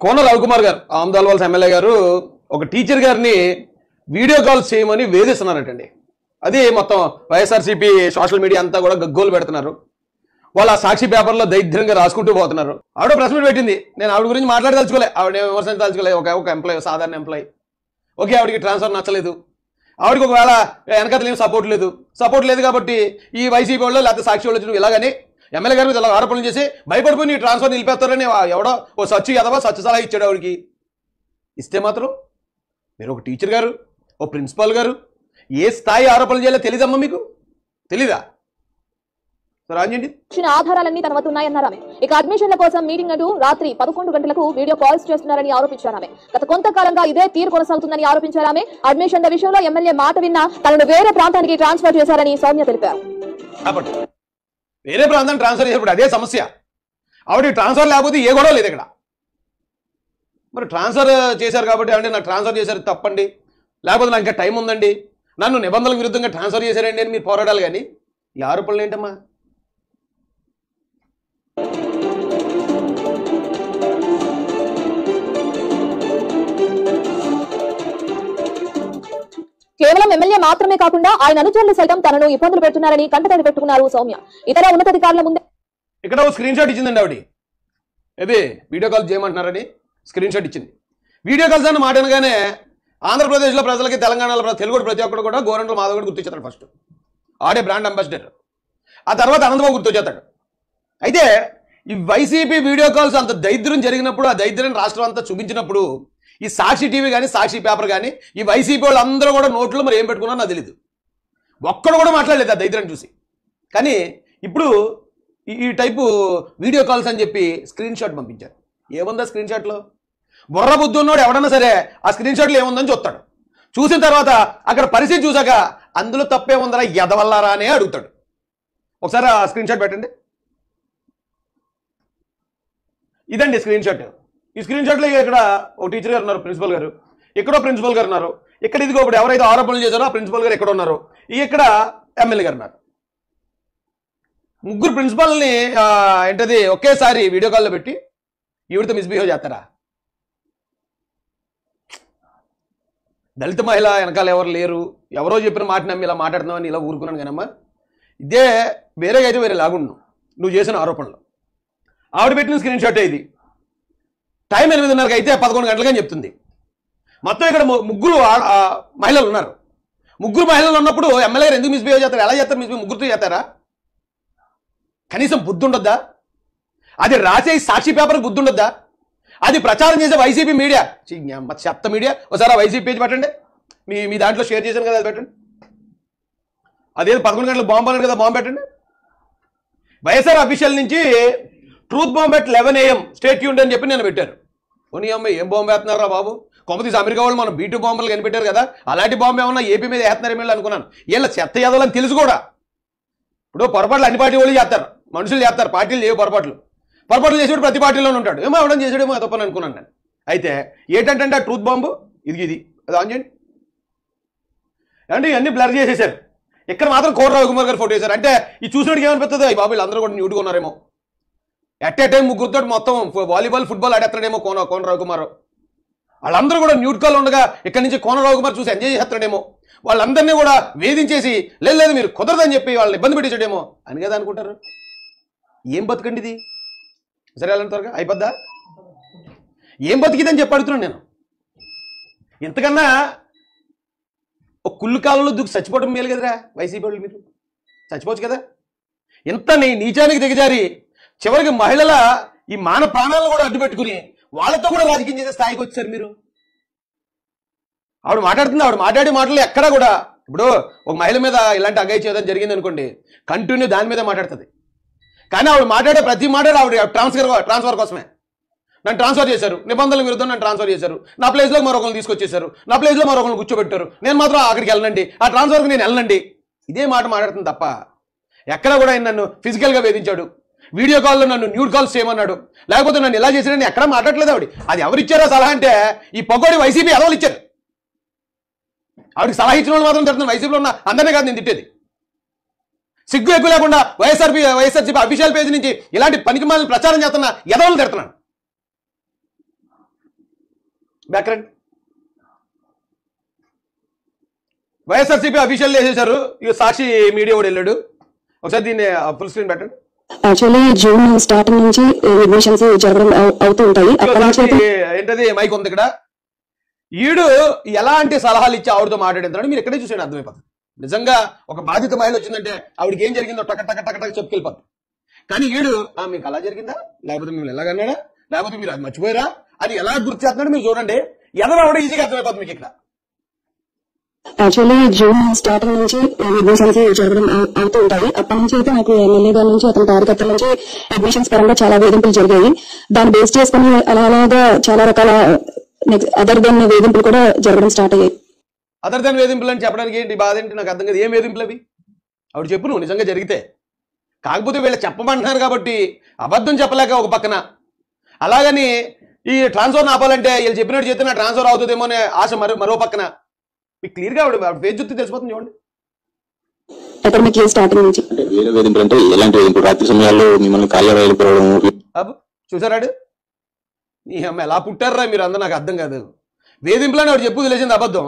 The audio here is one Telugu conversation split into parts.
కోన రవికుమార్ గారు ఆమదాల్వాల్స్ ఎమ్మెల్యే గారు ఒక టీచర్ గారిని వీడియో కాల్స్ చేయమని వేధిస్తున్నారటండి. అది మొత్తం వైఎస్ఆర్సీపీ సోషల్ మీడియా అంతా కూడా గగ్గోలు పెడుతున్నారు. వాళ్ళు ఆ సాక్షి పేపర్లో దైద్యంగా రాసుకుంటూ పోతున్నారు. ఆవిడ ప్రెస్ మీట్ పెట్టింది. నేను ఆవిడ గురించి మాట్లాడదలుచుకోలే, ఆవిడ విమర్శించదలుచుకోలేదు. ఒక ఎంప్లాయీ, సాధారణ ఎంప్లాయీ. ఓకే, ఆవిడకి ట్రాన్స్ఫర్ నచ్చలేదు, ఆవిడకి ఒకవేళ వెనకతలు ఏం సపోర్ట్ లేదు కాబట్టి ఈ వైసీపీ వాళ్ళు లేకపోతే సాక్షి వాళ్ళు నువ్వు ఇలాగని ఎమ్మెల్యే గారి మీద ఇలా ఆరోపణలు చేసి భయపడిపోయి నీ ట్రాన్స్ఫర్ నిలిపేస్తారని ఎవడో ఓ సచ్చు ఎదవా సచ్చు సలహా ఇచ్చాడు ఆవిడకి. ఇస్తే మాత్రం మీరు ఒక టీచర్ గారు, ఓ ప్రిన్సిపాల్ గారు ఏ స్థాయి ఆరోపణలు చేయాలో తెలీదమ్మా, మీకు తెలీదా? ఆధారాలన్నీ తన వద్ద ఉన్నాయన్నారు ఆమె. ఇక అడ్మిషన్ల కోసం మీటింగ్ అంటూ రాత్రి 11 గంటలకు వీడియో కాల్స్ చేస్తున్నారని ఆరోపించారు ఆమె. గత కొంతకాలంగా ఇదే తీరు కొనసాగుతుందని ఆరోపించారు ఆమె. అడ్మిషన్ల విషయంలో ఎమ్మెల్యే మాట విన్నా తనను వేరే ప్రాంతానికి ట్రాన్స్ఫర్ చేశారని సౌమ్య తెలిపారు. వేరే ప్రాంతానికి ట్రాన్స్ఫర్ చేసినప్పుడు అదే సమస్య. ఆవిడ ట్రాన్స్ఫర్ లేకపోతే ఏ గొడవ లేదు ఇక్కడ. మరి ట్రాన్స్ఫర్ చేశారు కాబట్టి అంటే నాకు ట్రాన్స్ఫర్ చేశారు తప్పండి, లేకపోతే నాకు ఇంకా టైం ఉందండి, నన్ను నిబంధనలకు విరుద్ధంగా ట్రాన్స్ఫర్ చేశారండి అని మీరు పోరాడాలి. కానీ ఈ ఆరోపణలు ఏంటమ్మా? కేవలం ఎమ్మెల్యే మాత్రమే కాకుండా ఆయన అనుచరులు సైతం తనను ఇబ్బందులు పెడుతున్నారని కంటతడి పెట్టుకున్నారు సౌమ్య. ఇతర ఉన్నతాధికారుల ముందే ఇక్కడ ఒక స్క్రీన్ షాట్ ఇచ్చిందండి ఆవిడ. ఇది వీడియో కాల్ చేయమంటున్నారని స్క్రీన్ షాట్ ఇచ్చింది. వీడియో కాల్స్ అన్న మాట అనగానే ఆంధ్రప్రదేశ్లో ప్రజలకి, తెలంగాణలో తెలుగు ప్రతి ఒక్కరు కూడా గోరంట్ల మాధవ్ కూడా గుర్తొచ్చేస్తాడు. ఫస్ట్ ఆడే బ్రాండ్ అంబాసిడర్, ఆ తర్వాత అనంతబాబు గుర్తొచ్చేస్తాడు. అయితే ఈ వైసీపీ వీడియో కాల్స్ అంత దరిద్రం జరిగినప్పుడు, ఆ దరిద్రం రాష్ట్రం అంతా చూపించినప్పుడు ఈ సాక్షి టీవీ కానీ సాక్షి పేపర్ కానీ ఈ వైసీపీ వాళ్ళు అందరూ కూడా నోట్లో మరి ఏం పెట్టుకున్నారో నాకు తెలీదు. ఒక్కడు కూడా మాట్లాడలేదు ఆ దరిద్రం చూసి. కానీ ఇప్పుడు ఈ టైపు వీడియో కాల్స్ అని చెప్పి స్క్రీన్ షాట్ పంపించారు. ఏముందా స్క్రీన్ షాట్లో? బుర్ర బుద్ధి ఉన్నోడు ఎవడన్నా సరే ఆ స్క్రీన్ షాట్లో ఏముందని చూస్తాడు. చూసిన తర్వాత అక్కడ పరిస్థితి చూసాక అందులో తప్పే ఉందరా ఎదవల్లారా అనే అడుగుతాడు. ఒకసారి ఆ స్క్రీన్ షాట్ పెట్టండి. ఇదండి స్క్రీన్ షాట్. ఈ స్క్రీన్ షాట్లో ఇక్కడ ఒక టీచర్ గారు ఉన్నారు, ప్రిన్సిపల్ గారు, ఇక్కడో ప్రిన్సిపల్ గారు ఉన్నారు, ఇక్కడ ఇదిగో ఇప్పుడు ఎవరైతే ఆరోపణలు చేశారో ఆ ప్రిన్సిపల్ గారు ఎక్కడ ఉన్నారు, ఇక్కడ ఎమ్మెల్యే గారు ఉన్నారు. ముగ్గురు ప్రిన్సిపల్ని ఏంటది ఒకేసారి వీడియో కాల్లో పెట్టి ఈవిడితో మిస్బిహేవ్ చేస్తారా? దళిత మహిళ వెనకాల ఎవరు లేరు, ఎవరో చెప్పిన మాట నమ్మి ఇలా మాట్లాడుతున్నామని ఇలా ఊరుకున్నాను కానమ్మా. ఇదే వేరేగా అయితే వేరే లాగుండు నువ్వు చేసిన ఆరోపణలు. ఆవిడ పెట్టిన స్క్రీన్ షాట్ ఇది. టైం 8:30కి అయితే 11 గంటలకని చెప్తుంది. మొత్తం ఇక్కడ ముగ్గురు మహిళలు ఉన్నారు. ముగ్గురు మహిళలు ఉన్నప్పుడు ఎమ్మెల్యే గారు ఎందుకు మిస్బిహేవ్ చేస్తారు? ఎలా చేస్తారు? ముగ్గురుతో చేస్తారా? కనీసం బుద్ధి ఉండొద్దా? అది రాసే సాక్షి పేపర్కి బుద్ధి ఉండొద్దా? అది ప్రచారం చేసే వైసీపీ మీడియా, చెత్త మీడియా. ఒకసారి ఆ వైసీపీ పేజ్ పెట్టండి, మీ దాంట్లో షేర్ చేశాను కదా, అది పెట్టండి. అదేదో 11 గంటలకు బాంబు అన్నాడు కదా, బాంబు పెట్టండి. వైఎస్ఆర్ అఫీషియల్ నుంచి truth bomb at 11 AM state tuned అని చెప్పి నేను పెట్టారు. పోనీ అమ్మాయి ఏం బాంబు వేస్తున్నారా బాబు? కొంపతీసి అమెరికా వాళ్ళు మనం B2 బాంబులు కనిపెట్టారు కదా, అలాంటి బాంబు ఏమన్నా ఏపీ మీద వేస్తున్నారేమో అనుకున్నాను. వీళ్ళ చెత్త యాదవులని తెలుసు కూడా. ఇప్పుడు పొరపాట్లు అన్ని పార్టీ వాళ్ళు చేస్తారు, మనుషులు చేస్తారు, పార్టీలు చేయవు పొరపాట్లు చేసేవాడు ప్రతి పార్టీలోనే ఉంటాడు. ఏమో అవడం చేసాడేమో తప్పని అనుకున్నాను నేను. అయితే ఏంటంటే ఆ ట్రూత్ బాంబు ఇది అది ఆన్ చేయండి అంటే ఇవన్నీ బ్లర్ చేసేసారు. ఇక్కడ మాత్రం కోన రవికుమార్ గారు ఫోటో వేశారు. అంటే ఈ చూసినట్టుగా ఏమనిపిస్తుంది, ఈ బాబు వీళ్ళందరూ కూడా న్యూట్గా ఉన్నారేమో, ఎట్ ఏ టైం ముగ్గురుతో మొత్తం వాలీబాల్ ఫుట్బాల్ ఆడేస్తాడేమో కోన రవికుమార్. వాళ్ళందరూ కూడా న్యూట్ కాల్ ఉండగా ఇక్కడి నుంచి కోన రవికుమార్ చూసి ఎంజాయ్ చేస్తాడేమో, వాళ్ళందరినీ కూడా వేధించేసి లేదు మీరు కుదరదని చెప్పి వాళ్ళని ఇబ్బంది పెట్టేసాడేమో అని కదా అనుకుంటారు. ఏం బతుకండి ఇది? సరే అలాంటి త్వరగా అయిపోద్దా? ఏం బతికిదని చెప్పి అడుగుతున్నాను నేను. ఇంతకన్నా ఒక కుళ్ళు కాలంలో దూకి చచ్చిపోవడం మేలు కదరా వైసీపీ వాళ్ళు. మీరు చచ్చిపోవచ్చు కదా. ఇంత నీచానికి దిగజారి చివరికి మహిళల ఈ మాన ప్రాణాలను కూడా అడ్డుపెట్టుకుని వాళ్ళతో కూడా రాజకీయం చేసే స్థాయికి వచ్చారు మీరు. ఆవిడ మాట్లాడుతుంది, ఆవిడ మాట్లాడే మాటలు ఎక్కడా కూడా ఇప్పుడు ఒక మహిళ మీద ఇలాంటి అఘాయి చేయడం జరిగింది అనుకోండి, కంటిన్యూ దాని మీద మాట్లాడుతుంది. కానీ ఆవిడ మాట్లాడే ప్రతి మాట ఆవిడ ట్రాన్స్ఫర్ కోసమే. నన్ను ట్రాన్స్ఫర్ చేశారు, నిబంధనల విరుద్ధం నన్ను ట్రాన్స్ఫర్ చేశారు, నా ప్లేస్లో మరొకరిని తీసుకొచ్చేశారు, నా ప్లేస్లో మరొకరిని కూర్చోబెట్టారు, నేను మాత్రం అక్కడికి వెళ్ళండి, ఆ ట్రాన్స్ఫర్కి నేను వెళ్ళండి, ఇదే మాట మాట్లాడుతుంది తప్ప ఎక్కడ కూడా ఆయన నన్ను ఫిజికల్గా వేధించాడు, వీడియో కాల్లో నన్ను న్యూడ్ కాల్స్ చేయమన్నాడు, లేకపోతే నన్ను ఇలా చేశాడని ఎక్కడా మాట్లాడలేదు ఆవిడ. అది ఎవరిచ్చారో సలహా అంటే ఈ పొగోడి వైసీపీ ఎదవలు ఇచ్చారు. ఆవిడకి సలహా ఇచ్చిన వాళ్ళు మాత్రం తిడుతున్నాను, వైసీపీలో ఉన్న అందరినీ కాదు నేను తిట్టేది. సిగ్గు ఎక్కువ లేకుండా వైఎస్ఆర్సీపీ అఫీషియల్ పేజ్ నుంచి ఇలాంటి పనికిమాలిన ప్రచారం చేస్తున్నా ఎదవలు తిడుతున్నాను. బ్యాక్గ్రౌండ్ వైఎస్ఆర్సీపీ అఫీషియల్ వేసేసారు. ఇక సాక్షి మీడియా కూడా వెళ్ళాడు. ఒకసారి దీన్ని ఫుల్ స్క్రీన్ పెట్టండి. యాక్చువల్లీ జూన్ స్టార్టింగ్ నుంచి అడ్మిషన్స్ జరగడం అవుతూ ఉంటాయి. ఏంటది మైక్ ఉంది ఇక్కడ. ఈడు ఎలాంటి సలహాలు ఇచ్చి ఆవిడతో మాట్లాడిందని మీరు ఎక్కడే చూసాడు అర్థమైపోతుంది. నిజంగా ఒక బాధిత మహిళ వచ్చిందంటే ఆవిడకి ఏం జరిగిందో టక టక టక టక చెప్పుకెళ్ళిపోతుంది. కానీ ఈడు మీకు అలా జరిగిందా, లేకపోతే మిమ్మల్ని ఎలాగన్నాడా, లేకపోతే మీరు అది మర్చిపోయారా అని ఎలా గుర్తు చేస్తున్నాడు మీరు చూడండి. ఎవరు ఈజీగా అర్థమైపోతుంది మీకు ఇక్కడ. యాక్చువల్లీ జూన్ స్టార్టింగ్ నుంచి అడ్మిషన్స్ జరగడం అవుతూ ఉంటాయి. అప్పటి నుంచి అయితే నాకు ఎమ్మెల్యే గారి నుంచి అతని కార్యకర్తల నుంచి అడ్మిషన్స్ పరంగా చాలా వేధింపులు జరిగాయి. దాన్ని బేస్ చేసుకుని అలాగా చాలా రకాల అదర్ దెన్ వేధింపులు కూడా జరగడం స్టార్ట్ అయ్యాయి. అదర్ దెన్ వేధింపులు అని చెప్పడానికి ఏంటి బాధ ఏంటి నాకు అర్థం కాదు. ఏం వేధింపులు అవి ఆవిడ చెప్పు నువ్వు నిజంగా జరిగితే. కాకపోతే వీళ్ళు చెప్పమంటున్నారు కాబట్టి అబద్ధం చెప్పలేక ఒక పక్కన, అలాగని ఈ ట్రాన్స్ఫర్ ఆపాలంటే వీళ్ళు చెప్పినట్టు చెప్తే నా ట్రాన్స్ఫర్ అవుతుందేమో అనే ఆశ మరో పక్కన. మీకు క్లియర్గా ఆవిడ ఫేస్ చూస్తే తెలిసిపోతుంది చూడండి. అకాడమిక్ ఇయర్ స్టార్టింగ్ నుంచి అంటే వేరే వేధింపులు అంటే ఎలాంటి వేధింపులు? రాత్రి సమయాల్లో మిమ్మల్ని కార్యాలయాలు పోవడం చూసారాడు. నీ అమ్మ ఎలా పుట్టారా మీరు అందరూ నాకు అర్థం కాదు. వేధింపులు అని ఆవిడ చెప్పు తెలిసింది అబద్ధం.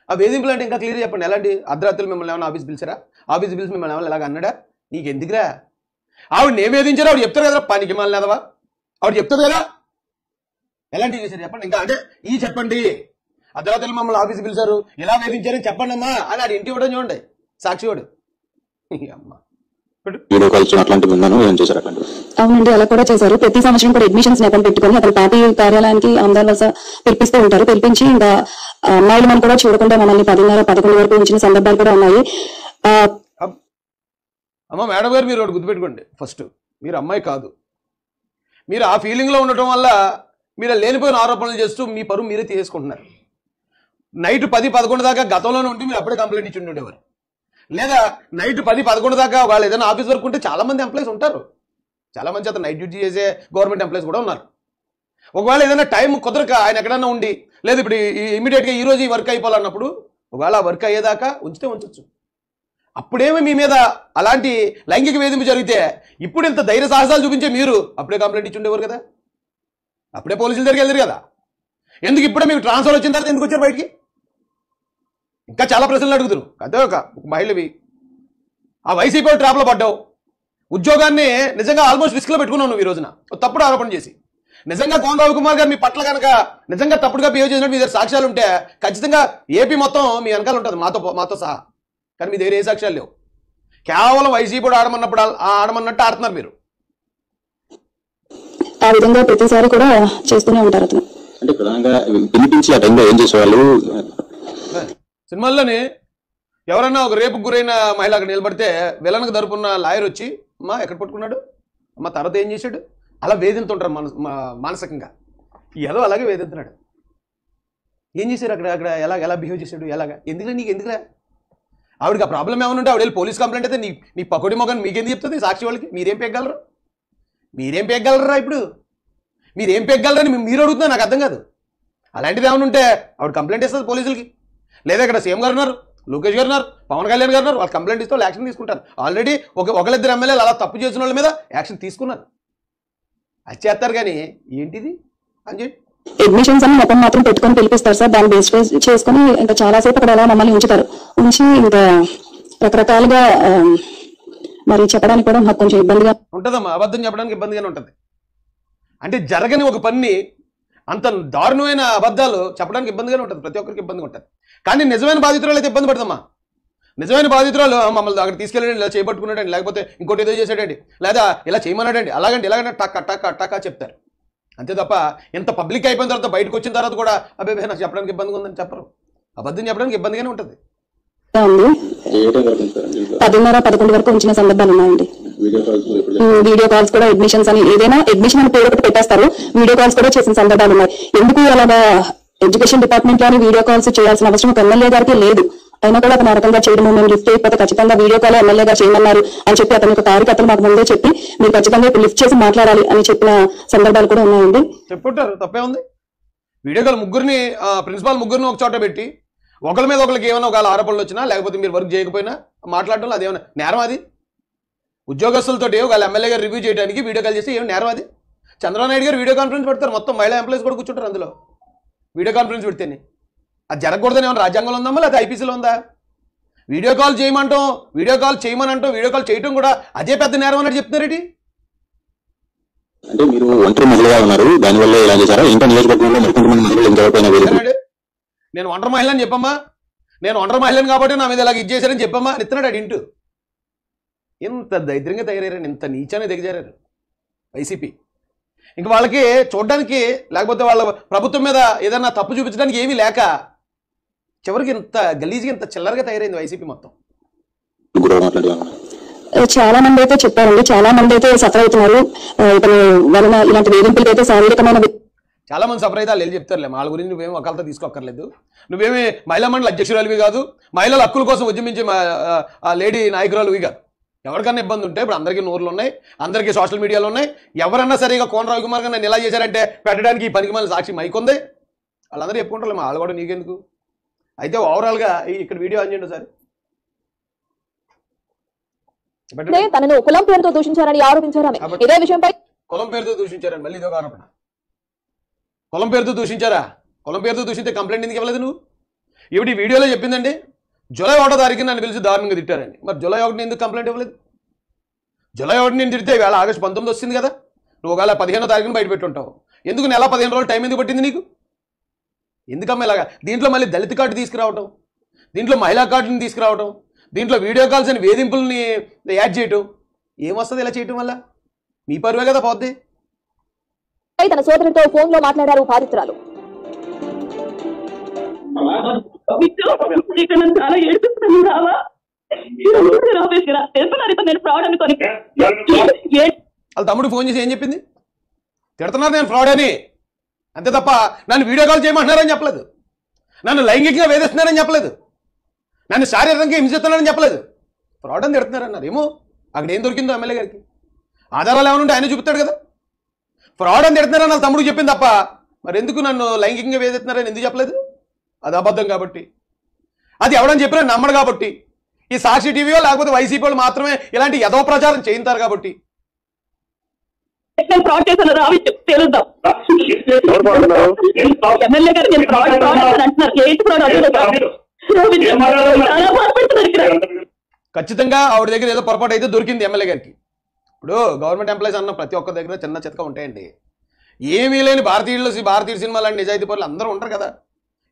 ఆ వేధింపులు అంటే ఇంకా క్లియర్ చెప్పండి. ఎలాంటి అర్ధరాత్రులు మిమ్మల్ని ఏమైనా ఆఫీస్ పిలిచారా? ఆఫీస్ పిలిచి మిమ్మల్ని ఏమైనా ఎలాగ అన్నాడా? నీకు ఎందుకురా? ఆవిడ నేను వేధించారా? ఆవిడ చెప్తారు కదా పనికి మళ్ళీ లేదవా ఆవిడ చెప్తారు కదా. ఎలాంటివి చేశారు చెప్పండి. ఇంకా అంటే ఈ చెప్పండి అర్ధరాత్రులు మమ్మల్ని ఆఫీస్ పిలిచారు ఇలా వేధించారని చెప్పండి అమ్మా అని ఆడు ఇంటి ఇవ్వడం చూడండి. సాక్షి వాడు అమ్మ వీడియో కాల్స్ అట్లాంటివి విన్నాను. ఏం చేశారు అట్లాంటివి? అవునండి, అలా కూడా చేశారు. ప్రతి సంవత్సరం కూడా అడ్మిషన్స్ నెపం పెట్టుకుని అతను పార్టీ కార్యాలయానికి ఆందోళన వలస పిలిపిస్తూ ఉంటారు. పిలిపించి ఇంకా అమ్మాయిలు మనం కూడా చూడకుండా మమ్మల్ని 10:30-11 వరకు ఉంచిన సందర్భాలు కూడా ఉన్నాయి. అమ్మ మేడం గారు మీరు ఒకటి గుర్తుపెట్టుకోండి. ఫస్ట్ మీరు అమ్మాయి కాదు. మీరు ఆ ఫీలింగ్లో ఉండటం వల్ల మీరు లేనిపోయిన ఆరోపణలు చేస్తూ మీ పరువు మీరే తీసుకుంటున్నారు. నైట్ 10-11 దాకా గతంలోనే ఉంటే మీరు అప్పుడే కంప్లైంట్ ఇచ్చి ఉండేవారు. లేదా నైట్ 10-11 దాకా వాళ్ళు ఏదైనా ఆఫీస్ వర్క్ ఉంటే చాలా మంది ఎంప్లాయీస్ ఉంటారు. చాలా మంది అతను నైట్ డ్యూటీ చేసే గవర్నమెంట్ ఎంప్లాయీస్ కూడా ఉన్నారు. ఒకవేళ ఏదైనా టైం కుదరక ఆయన ఎక్కడన్నా ఉండి లేదు ఇప్పుడు ఇమీడియట్గా ఈ రోజు ఈ వర్క్ అయిపోవాలన్నప్పుడు ఒకవేళ ఆ వర్క్ అయ్యేదాకా ఉంచితే ఉంచవచ్చు. అప్పుడేమో మీ మీద అలాంటి లైంగిక వేధింపు జరిగితే ఇప్పుడు ఇంత ధైర్య సాహసాలు చూపించే మీరు అప్పుడే కంప్లైంట్ ఇచ్చి ఉండేవారు కదా. అప్పుడే పోలీసుల దగ్గరికి వెళ్ళారు కదా. ఎందుకు ఇప్పుడే మీకు ట్రాన్స్ఫర్ వచ్చిన తర్వాత ఎందుకు వచ్చారు బయటికి? ఇంకా చాలా ప్రశ్నలు అడుగుతారు. అదే ఒక మహిళవి ఆ వైసీపీ ట్రాప్లో పడ్డావు. ఉద్యోగాన్ని నిజంగా ఆల్మోస్ట్ రిస్క్లో పెట్టుకున్నావు నువ్వు ఈ రోజున తప్పుడు ఆరోపణ చేసి. నిజంగా కోన రవికుమార్ గారు మీ పట్ల కనుక నిజంగా తప్పుడుగా బిహేవ్ చేసినట్టు మీ దగ్గర సాక్ష్యాలు ఉంటే ఖచ్చితంగా ఏపీ మొత్తం మీ వెనకాల ఉంటుంది మాతో సహా. కానీ మీ దగ్గర ఏ సాక్ష్యాలు లేవు. కేవలం వైసీపీ ఆడమన్నప్పుడు ఆడమన్నట్టు ఆడుతున్నారు మీరు. ఆ విధంగా ప్రతిసారి కూడా చేస్తూనే ఉంటారు అతను. అంటే ప్రధానంగా పిలిపించి ఆ టైంలో ఏం చేసేవాళ్ళు? సినిమాల్లోని ఎవరన్నా ఒక రేపుకు గురైన మహిళ అక్కడ నిలబడితే విలన్కు తరపున్న లాయర్ వచ్చి అమ్మా ఎక్కడ పట్టుకున్నాడు అమ్మ తర్వాత ఏం చేశాడు అలా వేధింతుంటారు మానసికంగా. ఏదో అలాగే వేధింతున్నాడు. ఏం చేశారు అక్కడ ఎలా బిహేవ్ చేశాడు ఎలాగా ఎందుకులే నీకు ఎందుకులే? ఆవిడకి ఆ ప్రాబ్లం ఏమైనా ఉంటే ఆవిడ వెళ్ళి పోలీస్ కంప్లైంట్ అయితే నీ పకోడి మొగని మీకేంది చెప్తుంది సాక్షి వాళ్ళకి? మీరేం పెగ్గలరు? ఇప్పుడు మీరేం పెగ్గలరని మీరు అడుగుతున్నా నాకు అర్థం కాదు. అలాంటిది ఏమైనా ఉంటే ఆవిడ కంప్లైంట్ ఇస్తుంది పోలీసులకి. లేదా ఇక్కడ సీఎం గారు ఉన్నారు, లోకేష్ గారు ఉన్నారు, పవన్ కళ్యాణ్ గారు ఉన్నారు. వాళ్ళు కంప్లైంట్ ఇస్తే వాళ్ళు యాక్షన్ తీసుకుంటారు. ఆల్రెడీ ఒకళ్ళిద్దరు ఎమ్మెల్యేలు అలా తప్పు చేసిన వాళ్ళ మీద యాక్షన్ తీసుకున్నారు. అది చేస్తారు. కానీ ఏంటిది అని చెప్పి అడ్మిషన్స్ అని మొత్తం మాత్రం పెట్టుకొని పిలిపిస్తారు సార్. దాన్ని బేస్ చేసుకుని ఇంకా చాలాసేపు అక్కడ అలా మమ్మల్ని ఉంచుతారు. ఉంచి ఇంకా రకరకాలుగా మరి చెప్పడానికి కూడా మాకు కొంచెం ఇబ్బందిగా ఉంటుందమ్మా. అబద్ధం చెప్పడానికి ఇబ్బందిగానే ఉంటుంది. అంటే జరగని ఒక పని అంత దారుణమైన అబద్ధాలు చెప్పడానికి ఇబ్బందిగానే ఉంటుంది. ప్రతి ఒక్కరికి ఇబ్బందిగా ఉంటుంది. కానీ నిజమైన బాధితురాలు అయితే ఇబ్బంది పడదమ్మా. నిజమైన బాధితురాలు మమ్మల్ని అక్కడ తీసుకెళ్ళండి ఇలా చేపట్టుకున్నాడండి లేకపోతే ఇంకోటి ఏదో చేశాడండి లేదా ఇలా చేయమన్నాడండి అలాగంటే టక్క చెప్తారు అంతే తప్ప ఇంత పబ్లిక్ అయిపోయిన తర్వాత బయటకు వచ్చిన తర్వాత కూడా అబ్బాయి నాకు చెప్పడానికి ఇబ్బందిగా ఉందని చెప్పరు. అబద్ధం చెప్పడానికి ఇబ్బందిగానే ఉంటుంది. 10:30-11 వరకు ఉంచిన సందర్భాలు ఉన్నాయండి. వీడియో కాల్స్ కూడా అడ్మిషన్స్ అని ఏదైనా అడ్మిషన్ అని పేరు ఒకటి పెట్టేస్తారు. వీడియో కాల్స్ కూడా చేసిన సందర్భాలు ఉన్నాయి. ఎందుకు అలాగా ఎడ్యుకేషన్ డిపార్ట్మెంట్ లోని వీడియో కాల్స్ చేయాల్సిన అవసరం ఒక ఎమ్మెల్యే గారికి లేదు. అయినా కూడా అతను రకంగా చేయడం మేము లిఫ్ట్ అయిపోతే ఖచ్చితంగా వీడియో కాల్ ఎమ్మెల్యే గారు చేయమన్నారు అని చెప్పి అతని యొక్క కార్యకర్తలు మాకు ముందే చెప్పి మీరు ఖచ్చితంగా ఇప్పుడు లిఫ్ట్ చేసి మాట్లాడాలి అని చెప్పిన సందర్భాలు కూడా ఉన్నాయండి. చెప్పుంటారు తప్పే ఉంది. వీడియో కాల్ ప్రిన్సిపాల్ ముగ్గురిని ఒక చోట పెట్టి ఒకరి మీద ఒకరికి ఏమైనా ఒకవేళ ఆరోపణలు వచ్చినా లేకపోతే మీరు వర్క్ చేయకపోయినా మాట్లాడటం అదేమైనా నేరం? అది ఉద్యోగస్తులతో ఒకవేళ ఎమ్మెల్యే గారు రివ్యూ చేయడానికి వీడియో కాల్ చేసి ఏమైనా నేరం? అది చంద్రబాబు నాయుడు గారు వీడియో కాన్ఫరెన్స్ పెడతారు. మొత్తం మహిళా ఎంప్లాయీస్ కూడా కూర్చుంటారు అందులో. వీడియో కాన్ఫరెన్స్ పెడితేనే అది జరగకూడదని ఏమన్నా రాజ్యాంగంలో ఉందమ్మా లేదా ఐపీసీలో ఉందా? వీడియో కాల్ చేయమంటాం, వీడియో కాల్ చేయమనంటాం, వీడియో కాల్ చేయటం కూడా అదే పెద్ద నేరం అన్నట్టు చెప్తున్నారేంటి? అంటే మీరు ఒంటరి మహిళగా ఉన్నారు, దానివల్ల ఇలా చేశారా? ఇంకా నియోజకవర్గంలో మరికొంతమంది మహిళలు ఎంతవరకు వేరే నేను ఒంటరి మహిళని చెప్పమ్మా, నేను ఒంటరి మహిళని కాబట్టి నా మీద ఇలాగ ఇచ్చేసారని చెప్పమ్మా అని ఇస్తున్నాడు అడి ఇంటూ. ఇంత దరిద్రంగా తయారయ్యారని, ఇంత నీచానే దిగజారారు వైసీపీ. ఇంక వాళ్ళకి చూడడానికి లేకపోతే వాళ్ళ ప్రభుత్వం మీద ఏదన్నా తప్పు చూపించడానికి ఏమీ లేక చివరికి ఇంత గలీజ్గా ఇంత చిల్లరగా తయారైంది వైసీపీ మొత్తం. చాలా మంది అయితే చెప్పారండి, చాలా మంది అయితే సఫర్ అవుతున్నారు ఇతను వలన, ఇలాంటి వేధింపులకి అయితే శారీరకమైన. చాలా మంది సఫర్ అయితే వాళ్ళు చెప్తారులే, వాళ్ళ గురించి నువ్వేమో ఒకళ్ళతో తీసుకోక్కర్లేదు. నువ్వేమి మహిళా మండలి అధ్యక్షురాలివి కాదు, మహిళల హక్కుల కోసం ఉద్యమించే ఆ లేడీ నాయకురాలువి కాదు. ఎవరికన్నా ఇబ్బంది ఉంటే ఇప్పుడు అందరికీ నోర్లు ఉన్నాయి, అందరికీ సోషల్ మీడియాలో ఉన్నాయి. ఎవరన్నా సరిగా కోన రవికుమార్ గారు నన్ను ఎలా చేశారంటే పెట్టడానికి ఈ పనికి మళ్ళీ సాక్షి మైక్ ఉంది, వాళ్ళందరూ చెప్పుకుంటారు. వాళ్ళు కూడా నీకెందుకు? అయితే ఓవరాల్గా ఇక్కడ వీడియో ఆన్ చేయండి సార్. తనను కులం పేరుతో దూషించారని ఆరోపించారు ఆమె. ఇదే విషయంపై కులం పేరుతో దూషించారని మళ్ళీ ఇదో ఆరోపణ. కులం పేరుతో దూషించారా? కులం పేరుతో దూషించే కంప్లైంట్ ఎందుకు ఇవ్వలేదు నువ్వు? ఇప్పుడు ఈ వీడియోలో చెప్పిందండి జూలై 1వ తారీఖున నన్ను పిలిచి దారుణంగా తిట్టారని. మరి జూలై 1 ఎందుకు కంప్లైంట్ ఇవ్వలేదు? జూలై 1 నేను తిడితే వేళ ఆగస్టు 19 వస్తుంది కదా, నువ్వు ఒకవేళ 15వ తారీఖున బయట పెట్టుంటావు. ఎందుకు నెల 15 రోజులు టైం ఎందుకు పట్టింది నీకు? ఎందుకమ్మా ఇలాగా? దీంట్లో మళ్ళీ దళిత కార్డు తీసుకురావటం, దీంట్లో మహిళా కార్డుని తీసుకురావటం, దీంట్లో వీడియో కాల్స్ అని వేధింపుల్ని యాడ్ చేయటం, ఏమొస్తుంది ఇలా చేయటం వల్ల? మీ పరువే కదా పోద్ది. తన సోదరుడితో ఫోన్ లో మాట్లాడారు బాధితురాలు. చాలా ఏడుస్తున్నాను రావా, నేను ఫ్రాడ్ అనుకోని. వాళ్ళ తమ్ముడు ఫోన్ చేసి ఏం చెప్పింది? తిడుతున్నారు నేను ఫ్రాడ్ అని, అంతే తప్ప నన్ను వీడియో కాల్ చేయమంటున్నారని చెప్పలేదు, నన్ను లైంగికంగా వేధిస్తున్నారని చెప్పలేదు, నన్ను శారీరకంగా హింసిస్తున్నారని చెప్పలేదు. ఫ్రాడ్ అని తిడుతున్నారన్నారు. ఏమో అక్కడ ఏం దొరికిందో ఎమ్మెల్యే గారికి ఆధారాలు ఏమైనా ఉంటే ఆయన చూపుతాడు కదా. ఫ్రాడ్ అని తిడుతున్నారని వాళ్ళ తమ్ముడికి చెప్పింది తప్ప మరి ఎందుకు నన్ను లైంగికంగా వేధిస్తున్నారని ఎందుకు చెప్పలేదు? అది అబద్ధం కాబట్టి, అది ఎవడని చెప్పినా నమ్మడు కాబట్టి, ఈ సాక్షి టీవీలో లేకపోతే వైసీపీ వాళ్ళు మాత్రమే ఇలాంటి యథో ప్రచారం చేయించారు కాబట్టి. ఫ్రాడ్ చేశాను రావి తెలుద్దాం. ఎమ్మెల్యే గారు నేను ఫ్రాడ్ అంటున్నారు. ఏంటి ఫ్రాడ్? ఖచ్చితంగా ఆవిడ దగ్గర ఏదో పొరపాటు అయితే దొరికింది ఎమ్మెల్యే గారికి. ఇప్పుడు గవర్నమెంట్ ఎంప్లాయీస్ అన్న ప్రతి ఒక్క దగ్గర చిన్న చితక ఉంటాయండి. ఏమీ లేని భారతీయ సినిమా లాంటి నిజాయితీ పనులు అందరూ ఉంటారు కదా,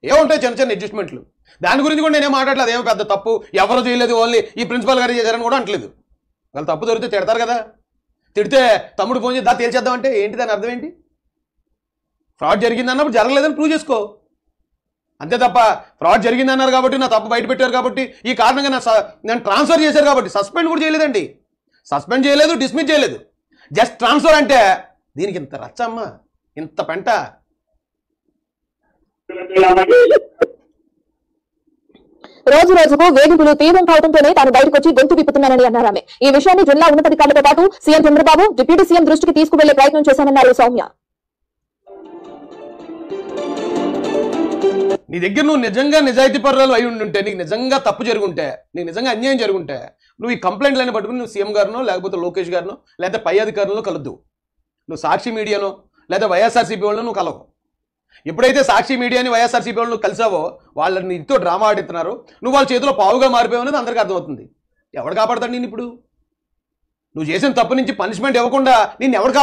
ఏముంటాయి చిన్న చిన్న అడ్జస్ట్మెంట్లు. దాని గురించి కూడా నేనేం మాట్లాడలేదు. ఏమో పెద్ద తప్పు ఎవరు చేయలేదు, ఓన్లీ ఈ ప్రిన్సిపాల్ గారు చేశారని కూడా అంటలేదు. వాళ్ళు తప్పు దొరికితే తిడతారు కదా. తిడితే తమ్ముడు ఫోన్ చేసి దా తేల్చేద్దామంటే ఏంటి దాని అర్థం ఏంటి? ఫ్రాడ్ జరిగింది అన్నప్పుడు జరగలేదని ప్రూవ్ చేసుకో, అంతే తప్ప ఫ్రాడ్ జరిగింది అన్నారు కాబట్టి నా తప్పు బయట పెట్టారు కాబట్టి ఈ కారణంగా నేను ట్రాన్స్ఫర్ చేశారు కాబట్టి సస్పెండ్ కూడా చేయలేదండి. సస్పెండ్ చేయలేదు, డిస్మిస్ చేయలేదు, జస్ట్ ట్రాన్స్ఫర్. అంటే దీనికి ఇంత రచ్చమ్మా, ఇంత పెంట. రోజు రోజుకు వేధింపులు తీవ్రం కావడంతోనే తాను బయటకు వచ్చి గొంతు విప్పుతున్నానని అన్నారు ఆమె. ఈ విషయాన్ని జిల్లా ఉన్నతాధికారులతో పాటు సీఎం చంద్రబాబు, డిప్యూటీ సీఎం దృష్టికి తీసుకువెళ్లే ప్రయత్నం చేశానన్నారు సౌమ్య. నీ దగ్గర నువ్వు నిజంగా నిజాయితీ పరురాలు అయి ఉంటే, నీకు నిజంగా తప్పు జరుగుంటే, నీకు నిజంగా అన్యాయం జరుగుంటే నువ్వు ఈ కంప్లైంట్లన్నీ పట్టుకుని నువ్వు సీఎం గారినో లేకపోతే లోకేష్ గారినో లేకపోతే పై అధికారులను కలద్దు. నువ్వు సాక్షి మీడియానో లేదా వైఎస్ఆర్సీపీ వాళ్ళను నువ్వు కలవు. ఎప్పుడైతే సాక్షి మీడియాని వైఎస్ఆర్సీపీ వాళ్ళు కలిసావో వాళ్ళని నీతో డ్రామా ఆడిస్తున్నారు, నువ్వు వాళ్ళ చేతిలో పావుగా మారిపోయావు అనేది అందరికీ అర్థమవుతుంది. ఎవడు కాపాడతాడు నేను? ఇప్పుడు నువ్వు చేసిన తప్పు నుంచి పనిష్మెంట్ ఇవ్వకుండా నిన్ను ఎవడు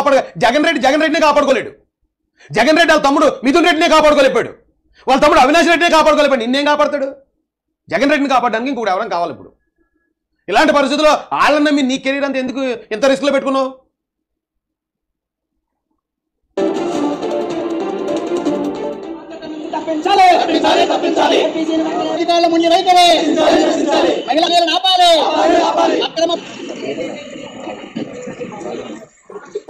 జగన్ రెడ్డినే కాపాడుకోలేడు. జగన్ రెడ్డి వాళ్ళ తమ్ముడు మిథున్ రెడ్డినే కాపాడుకోలేపాడు, వాళ్ళ తమ్ముడు అవినాష్ రెడ్డినే కాపాడుకోలేపాడు. నిన్నేం కాపాడతాడు? జగన్ రెడ్డిని కాపాడడానికి ఇంకోటి ఎవరైనా కావాలి. ఇప్పుడు ఇలాంటి పరిస్థితుల్లో వాళ్ళని నమ్మి నీ కెరీర్ అంతా ఎందుకు ఎంత రిస్క్లో పెట్టుకున్నావు?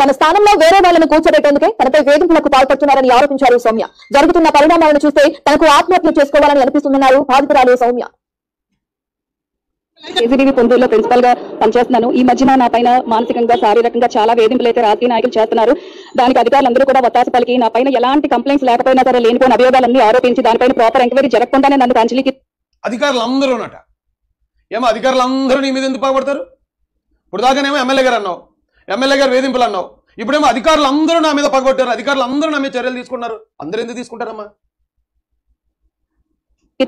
తన స్థానంలో వేరే వాళ్ళని కూర్చోబెట్టేందుకే తనపై వేధింపులకు పాల్పడుతున్నారని ఆరోపించారు సౌమ్య. జరుగుతున్న పరిణామాలను చూస్తే తనకు ఆత్మహత్య చేసుకోవాలని అనిపిస్తుందన్నారు బాధితురాలు సౌమ్య. కేజీబీవీ పొందూరులో ప్రిన్సిపల్ గా పనిచేస్తున్నాను. ఈ మధ్యన నా పైన మానసికంగా, శారీరకంగా చాలా వేధింపులు అయితే రాజకీయ నాయకులు చేస్తున్నారు. దానికి అధికారులందరూ కూడా ఒత్తాస పలికి నా పైన ఎలాంటి కంప్లైంట్స్ లేకపోయినా సరే లేనిపోయిన అభియోగాలన్నీ ఆరోపించి దానిపైన ప్రాపర్ ఎంక్వైరీ జరగకుండానే నన్ను కంచిలికి అధికారులు అందరూ ఉన్నట. ఏమో అధికారులు అందరూ నీ మీద ఎందుకు పాల్పడతారు? ఇప్పుడు దాకానేమో ఎమ్మెల్యే గారు అన్నావు, ఎమ్మెల్యే గారు వేధింపులు అన్నావు, ఇప్పుడేమో అధికారులు అందరూ నా మీద పగబట్టారు, అధికారులు అందరూ నా మీద చర్యలు తీసుకున్నారు. అందరూ ఎందుకు తీసుకుంటారమ్మా?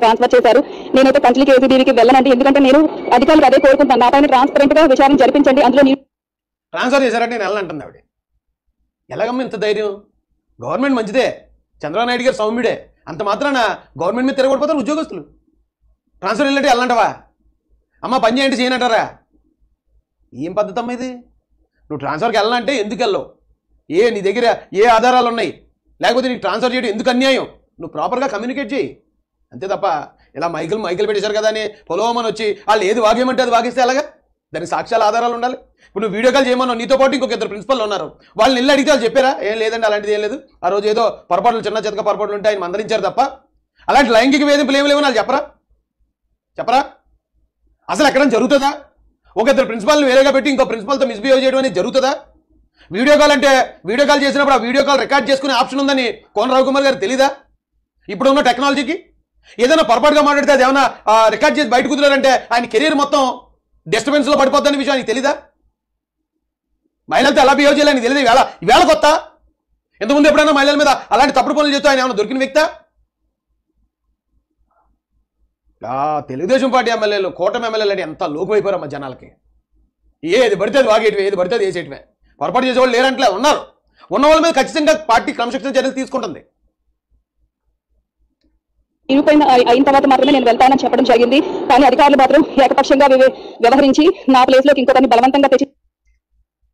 ట్రాన్స్ఫర్ చేశారు. నేనైతే కంట్లీ కేజీబీకి వెళ్ళనండి, ఎందుకంటే నేను అధికారులు అదే కోరుకుంటాను. నా పైన ట్రాన్స్పరెంట్ గా విచారణ జరిపించండి. అందులో ట్రాన్స్ఫర్ చేశారంటే నేను వెళ్ళనంటుంది ఆవిడ. ఎలాగమ్మ ఇంత ధైర్యం? గవర్నమెంట్ మంచిదే, చంద్రబాబు నాయుడు గారు సౌమ్యుడే, అంత మాత్రాన గవర్నమెంట్ మీద తిరగబడిపోతారు ఉద్యోగస్తులు. ట్రాన్స్ఫర్ వెళ్ళంటే వెళ్ళంటావా? అమ్మ పని చేయండి చేయనంటారా? ఏం పద్ధతి అమ్మ ఇది? నువ్వు ట్రాన్స్ఫర్కి వెళ్ళాలంటే ఎందుకు వెళ్ళవు? నీ దగ్గర ఏ ఆధారాలు ఉన్నాయి? లేకపోతే నీకు ట్రాన్స్ఫర్ చేయడం ఎందుకు అన్యాయం? నువ్వు ప్రాపర్గా కమ్యూనికేట్ చేయి, అంతే తప్ప ఇలా మైకులు పెట్టేశారు కదా అని పొలవమని వచ్చి వాళ్ళు ఏది వాగేయమంటే అది వాగిస్తే అలాగా? దానికి సాక్ష్యాల ఆధారాలు ఉండాలి. ఇప్పుడు నువ్వు వీడియో కాల్ చేయమన్నావు, నీతో పాటు ఇంకొక 2 ప్రిన్సిపల్ ఉన్నారు, వాళ్ళని ఇల్లు అడిగితే వాళ్ళు చెప్పారా? ఏం లేదండి అలాంటిది ఏం లేదు, ఆ రోజు ఏదో పొరపాట్లు చిన్న చితక పొరపాట్లు ఉంటాయి ఆయన మందలించారు తప్ప అలాంటి లైంగిక వేధింపులు ఏమి లేవు వాళ్ళు చెప్పరా? అసలు ఎక్కడ జరుగుతుందా? ఒక 2 ప్రిన్సిపాల్ని వేరేగా పెట్టి ఇంకో ప్రిన్సిపాల్తో మిస్బిహేవ్ చేయడం అనేది జరుగుతుందా? వీడియో కాల్ అంటే వీడియో కాల్ చేసినప్పుడు ఆ వీడియో కాల్ రికార్డ్ చేసుకునే ఆప్షన్ ఉందని కోన రవికుమార్ గారు తెలీదా? ఇప్పుడున్న టెక్నాలజీకి ఏదైనా పొరపాటుగా మాట్లాడితే అది ఏమైనా రికార్డ్ చేసి బయట కుదిరారంటే ఆయన కెరీర్ మొత్తం డిస్టర్బెన్స్లో పడిపోద్దనే విషయం ఆయనకి తెలీదా? మహిళలతో ఎలా బిహేవ్ చేయాలని తెలియదు. ఈవేళ కొత్త? ఇంతకుముందు ఎప్పుడైనా మహిళల మీద అలాంటి తప్పుడు పనులు చేస్తూ ఆయన ఏమైనా దొరికిన వ్యక్తా? తెలుగుదేశం పార్టీ ఎమ్మెల్యేలు, కూటమి ఎమ్మెల్యేలు అంటే ఎంత లోకమైపోయారు మా జనాలకి. ఏది పడితే అది వాగేయటమే, ఏది పడితే అది వేసేయటమే. పొరపాటు చేసేవాళ్ళు లేరంటే ఉన్నారు. ఉన్న వాళ్ళ మీద ఖచ్చితంగా పార్టీ క్రమశిక్షణ చర్యలు తీసుకుంటుంది. అయిన తర్వాత మాత్రమే నేను వెళ్తానని చెప్పడం జరిగింది. కానీ అధికారులు మాత్రం ఏకపక్షంగా వ్యవహరించి నా ప్లేస్ లోకి ఇంకొకరిని బలవంతంగా తెచ్చి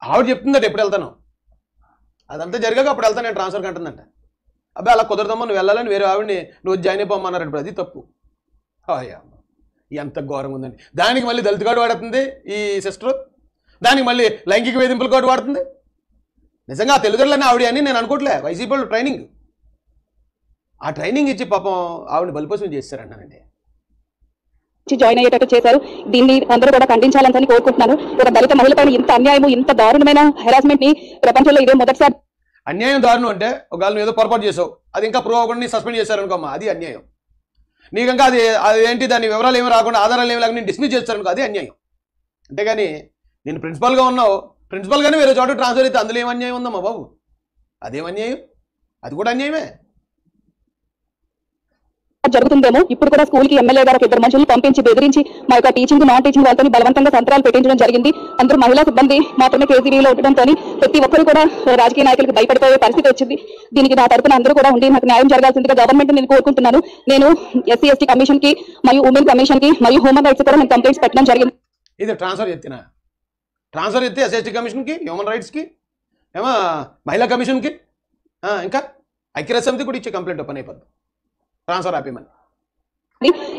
ఆవిడ చెప్తుందట ఎప్పుడు వెళ్తాను, అదంతా జరిగాక అప్పుడు వెళ్తాను నేను ట్రాన్స్ఫర్ కంటుందంట. అబ్బాయి అలా కుదరదమ్మా, నువ్వు వెళ్ళాలని వేరే ఆవిడని నువ్వు జాయిన్ అయిపోమన్నారు. ఇప్పుడు అది తప్పు. ఎంత ఘోరంగా ఉందండి. దానికి మళ్ళీ దళిత కార్డు వాడుతుంది ఈ సిస్టర్, దానికి మళ్ళీ లైంగిక వేధింపుల కార్డు వాడుతుంది. నిజంగా తెలుగులని ఆవిడ అని నేను అనుకోవట్లే. వైసీపీ వాళ్ళు ట్రైనింగ్, ఆ ట్రైనింగ్ ఇచ్చి పాపం ఆవిడని బలిపశం చేస్తారన్నానండి. జాయిన్ అయ్యేటట్టు చేశారు. దీన్ని అందరూ కూడా ఖండించాలని కోరుకుంటున్నాను. ఒక దళిత మహిళ పైన ఇంత అన్యాయం, ఇంత దారుణమైన హెరాస్మెంట్ ని ప్రపంచంలో ఇదే మొదటిసారి. అన్యాయం దారుణం అంటే ఒకవేళ నువ్వు ఏదో పొరపాటు చేసావు, అది ఇంకా ప్రూవ్ అవ్వకుండా సస్పెండ్ చేశారనుకోమ్మా, అది అన్యాయం. నీకు ఇంకా అదేంటి దాని వివరాలు ఏమి రాకుండా ఆధారాలు ఏమి లేకుండా నేను డిస్మిస్ చేస్తారనుకో, అది అన్యాయం. అంతేగాని నేను ప్రిన్సిపల్గా ఉన్నావు, ప్రిన్సిపల్గానే వేరే చోట ట్రాన్స్ఫర్ అయితే అందులో ఏం అన్యాయం ఉందమ్మా బాబు? అదేం అన్యాయం? అది కూడా అన్యాయమే. జరుగుతుందేమో. ఇప్పుడు కూడా స్కూల్ కి ఎమ్మెల్యే గారు 2 మనుషులు పంపించి బెదిరించి మా యొక్క టీచింగ్ నాన్ టీచింగ్ వాళ్ళతో బలవంతంగా సంతకాలు పెట్టించడం జరిగింది. అందరూ మహిళా సిబ్బంది మాత్రమే కేజీబీలో ఉండడంతో ప్రతి ఒక్కరు కూడా రాజకీయ నాయకులకు భయపడిపోయే పరిస్థితి వచ్చింది. దీనికి నా తరపున అందరూ కూడా ఉండి నాకు న్యాయం జరగాల్సిందిగా గవర్నమెంట్ నేను కోరుకుంటున్నాను. నేను ఎస్సీ ఎస్టీ కమిషన్ కి మరియు ఉమెన్ కమిషన్ కి మరియు హ్యూమన్ రైట్స్ కూడా నేను కంప్లైంట్స్ పెట్టడం జరిగింది. ఇది ట్రాన్స్ఫర్ ఎత్తే ఎస్సీ కమిషన్ కి, హ్యూమన్ రైట్స్ కి, ఏమో మహిళా కమిషన్ కి, ఇంకా ఐక్యరాజ్య సమితి కూడా ఇచ్చే కంప్లైంట్ ఓపెన్ అయిపోద్ది ట్రాన్స్ఫర్ ఆపేమని.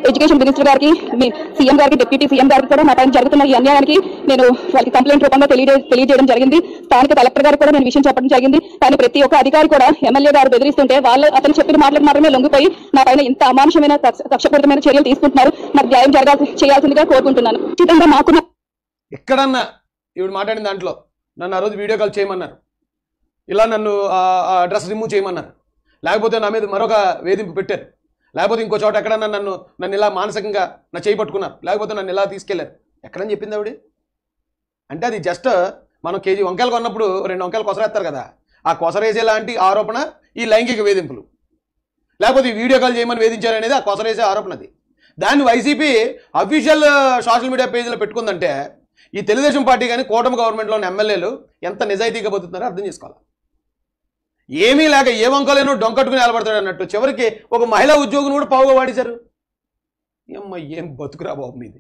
ఎడ్యుకేషన్ మినిస్టర్ గారికి, సీఎం గారికి, డిప్యూటీ సీఎం గారికి కూడా నా పైన జరుగుతున్న ఈ అన్యాయానికి నేను వాళ్ళకి కంప్లైంట్ రూపంలో తెలియజేయడం జరిగింది. స్థానిక కలెక్టర్ గారికి కూడా నేను విషయం చెప్పడం జరిగింది. కానీ ప్రతి ఒక్క అధికారి కూడా ఎమ్మెల్యే గారు బెదిరిస్తుంటే అతను చెప్పిన మాటలకు మాత్రమే లొంగిపోయి నా పైన ఇంత అమానుషమైన కక్షపూరితమైన చర్యలు తీసుకుంటున్నారు. నాకు న్యాయం చేయాల్సిందిగా కోరుకుంటున్నాను. ఖచ్చితంగా నాకు ఎక్కడన్నా ఇప్పుడు మాట్లాడిన దాంట్లో నన్ను ఆ రోజు వీడియో కాల్ చేయమన్నారు, ఇలా నన్ను అడ్రస్ రిమూవ్ చేయమన్నారు, లేకపోతే నా మీద మరొక వేధింపు పెట్టారు, లేకపోతే ఇంకో చోట ఎక్కడన్నా నన్ను ఇలా మానసికంగా నా చేయి పట్టుకున్నారు, లేకపోతే నన్ను ఇలా తీసుకెళ్లారు, ఎక్కడని చెప్పింది ఆవిడ? అంటే అది జస్ట్ మనం కేజీ వంకాయలు కొన్నప్పుడు 2 వంకాయలు కొసరేస్తారు కదా, ఆ కొసరేసే లాంటి ఆరోపణ ఈ లైంగిక వేధింపులు, లేకపోతే ఈ వీడియో కాల్ చేయమని వేధించారనేది ఆ కొసరేసే ఆరోపణ. అది దాన్ని వైసీపీ అఫీషియల్ సోషల్ మీడియా పేజీలో పెట్టుకుందంటే ఈ తెలుగుదేశం పార్టీ కానీ కూటమి గవర్నమెంట్లోని ఎమ్మెల్యేలు ఎంత నిజాయితీగా బతుకుతున్నారో అర్థం చేసుకోవాలి. ఏమీ లేక ఏ వంకలేనో డొంకట్టుకుని నిలబడతాడు అన్నట్టు చివరికి ఒక మహిళా ఉద్యోగిని కూడా పావుగా వాడేశారు. ఏం బతుకురా బాబు మీది.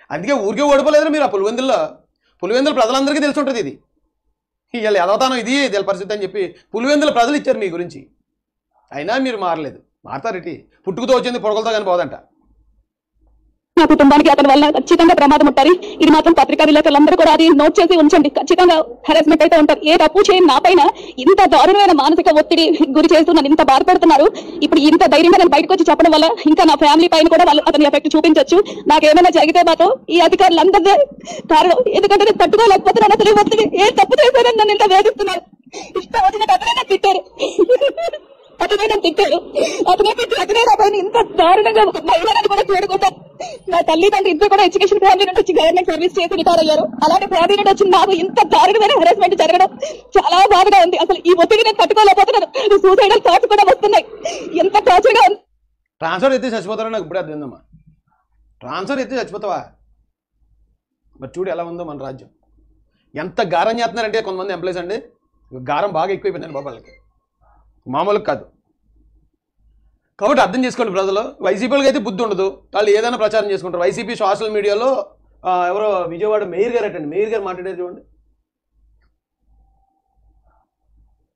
అందుకే ఊరికే ఓడిపోలేదు మీరు. ఆ పులివెందుల ప్రజలందరికీ తెలిసి ఉంటుంది ఇది. వీళ్ళు ఎదవతానం ఇది తెల పరిస్థితి అని చెప్పి పులివెందుల ప్రజలు ఇచ్చారు మీ గురించి. అయినా మీరు మారలేదు. మారతారేటి? పుట్టుకుతో వచ్చింది పొడగలతో కానీ పోదంట. నా కుటుంబానికి అతని వల్ల ఖచ్చితంగా ప్రమాదం ఉంటుంది. ఇది మాత్రం పత్రికా విలేకరులందరూ కూడా అది నోట్ చేసి ఉంచండి. ఖచ్చితంగా హెరాస్మెంట్ అయితే ఉంటారు. ఏ తప్పు చేయని నా పైన ఇంత దారుణమైన మానసిక ఒత్తిడి గురి చేస్తున్నారు, ఇంత బాధపడుతున్నారు. ఇప్పుడు ఇంత ధైర్యంగా నేను బయటకు వచ్చి చెప్పడం వల్ల ఇంకా నా ఫ్యామిలీ పైన కూడా వాళ్ళు అతని ఎఫెక్ట్ చూపించవచ్చు. నాకేమైనా జరిగితే మాత్రం ఈ అధికారులందరిదే కారణం. ఎందుకంటే నేను తట్టుకోలేకపోతున్నాను. అసలు ఒత్తిడి ఏ తప్పు చేశారని నన్ను ఇంత వేధిస్తున్నారు. ఇష్టం వచ్చినట్టు అతనే తిట్టారు. అతనే నా పైన ఇంత దారుణంగా మహిళలను కూడా చూడకుండా నా తల్లిదండ్రులు ఇద్దరు కూడా ఎడ్యుకేషన్ ఫ్యామిలీ నుండి వచ్చి గవర్నమెంట్ సర్వీస్ చేసి రిటైర్ అయ్యారు. అలాంటి ఫ్యామిలీ నుండి వచ్చి నాకు ఇంత దారుణమైన హెరాస్మెంట్ జరగడం చాలా బాధగా ఉంది. అసలు ఈ ఒత్తిడి నేను తట్టుకోలేకపోతున్నాను. సూసైడల్ థాట్స్ కూడా వస్తున్నాయి. ఎంత టార్చర్గా ఉంది. ట్రాన్స్ఫర్ ఎత్తే చచ్చిపోతారో నాకు ఇప్పుడే అర్థమైందమ్మా. ట్రాన్స్ఫర్ ఎత్తే చచ్చిపోతావా? మరి చూడు ఎలా ఉందో మన రాజ్యం. ఎంత గారం చేస్తున్నారంటే కొంతమంది ఎంప్లాయీస్ అండి, గారం బాగా ఎక్కువైపోయిందండి బాబు వాళ్ళకి, మామూలుగా కాదు. కాబట్టి అర్థం చేసుకోండి ప్రజలు. వైసీపీలకు అయితే బుద్ధి ఉండదు, వాళ్ళు ఏదైనా ప్రచారం చేసుకుంటారు. వైసీపీ సోషల్ మీడియాలో ఎవరో విజయవాడ మేయర్ గారు అటండి, మేయర్ గారు మాట్లాడారు చూడండి,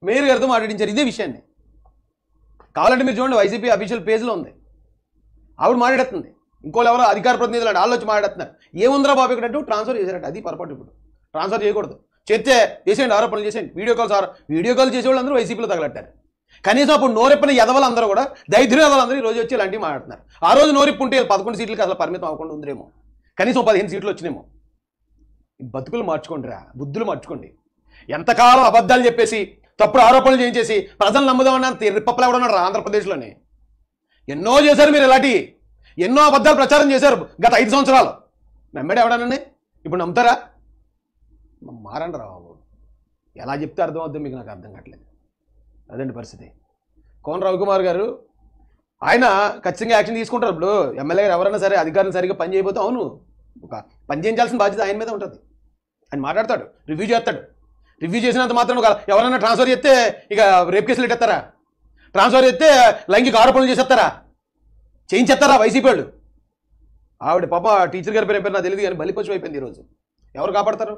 మేయర్ గారితో మాట్లాడించారు ఇదే విషయాన్ని. కావాలంటే మీరు చూడండి, వైసీపీ అఫీషియల్ పేజ్లో ఉంది, ఆవిడ మాట్లాడుతుంది. ఇంకోళ్ళు ఎవరో అధికార ప్రతినిధులు వాళ్ళు వచ్చి మాట్లాడుతున్నారు. ఏముందిరా బాబు ఇక్కడ ట్రాన్స్ఫర్ చేశారట, అది పొరపాటు. ఇప్పుడు ట్రాన్స్ఫర్ చేయకూడదు, చేసేయండి, ఆరోపణలు చేసేయండి, వీడియో కాల్ చేసేవాళ్ళు అందరూ వైసీపీలో తగలట్టారు. కనీసం అప్పుడు నోరెప్పిన ఎదవలు అందరూ కూడా, దైద్యం ఎదవలు అందరూ ఈ రోజు వచ్చి ఇలాంటివి మాట్లాడుతున్నారు. ఆ రోజు నోరెప్పు ఉంటే 11 సీట్లకి అసలు పరిమితం అవ్వకుండా ఉందేమో, కనీసం 15 సీట్లు వచ్చినేమో. బతుకులు మార్చుకోండి రా, బుద్ధులు మార్చుకోండి. ఎంతకాలం అబద్ధాలు చెప్పేసి తప్పుడు ఆరోపణలు చేయించేసి ప్రజలు నమ్ముదామని అంత రిప్పలు ఎవడన్నాడు రా ఆంధ్రప్రదేశ్లోనే. ఎన్నో చేశారు మీరు, ఇలాంటి ఎన్నో అబద్ధాలు ప్రచారం చేశారు గత 5 సంవత్సరాలు. నమ్మాడు ఎవడనండి? ఇప్పుడు నమ్ముతారా? మారండి రా బాబు. ఎలా చెప్తే అర్థం అవుతుంది మీకు, నాకు అర్థం కావట్లేదు. అదండి పరిస్థితి. కోన రవికుమార్ గారు ఆయన ఖచ్చితంగా యాక్షన్ తీసుకుంటారు. ఇప్పుడు ఎమ్మెల్యే గారు ఎవరైనా సరే అధికారులు సరిగ్గా పని చేయబోతే అవును, ఒక పని చేయించాల్సిన బాధ్యత ఆయన మీద ఉంటుంది. ఆయన మాట్లాడతాడు, రివ్యూ చేస్తాడు. రివ్యూ చేసినంత మాత్రం ఎవరైనా ట్రాన్స్ఫర్ చేస్తే ఇక రేప్ కేసులు ఎట్టేస్తారా? ట్రాన్స్ఫర్ చేస్తే లైంగిక ఆరోపణలు చేసేస్తారా? చేయించేస్తారా వైసీపీ వాళ్ళు? ఆవిడ పాప టీచర్ గారి పేరు నాకు తెలియదు కానీ బలిపశువు అయిపోయింది ఈరోజు. ఎవరు కాపాడతారు?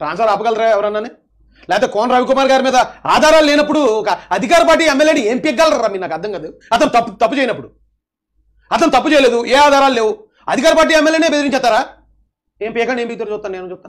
ట్రాన్స్ఫర్ ఆపగలరా ఎవరన్నా? లేకపోతే కోన రవికుమార్ గారి మీద ఆధారాలు లేనప్పుడు ఒక అధికార పార్టీ ఎమ్మెల్యేని ఏం పెగ్గలరా? మీరు నాకు అర్థం కాదు. అతను తప్పు చేయనప్పుడు, అతను తప్పు చేయలేదు, ఏ ఆధారాలు లేవు, అధికార పార్టీ ఎమ్మెల్యేనే బెదిరించేస్తారా? ఏం పీకండి, ఏం పీకుతారు చూస్తాను, నేను చెప్తాను.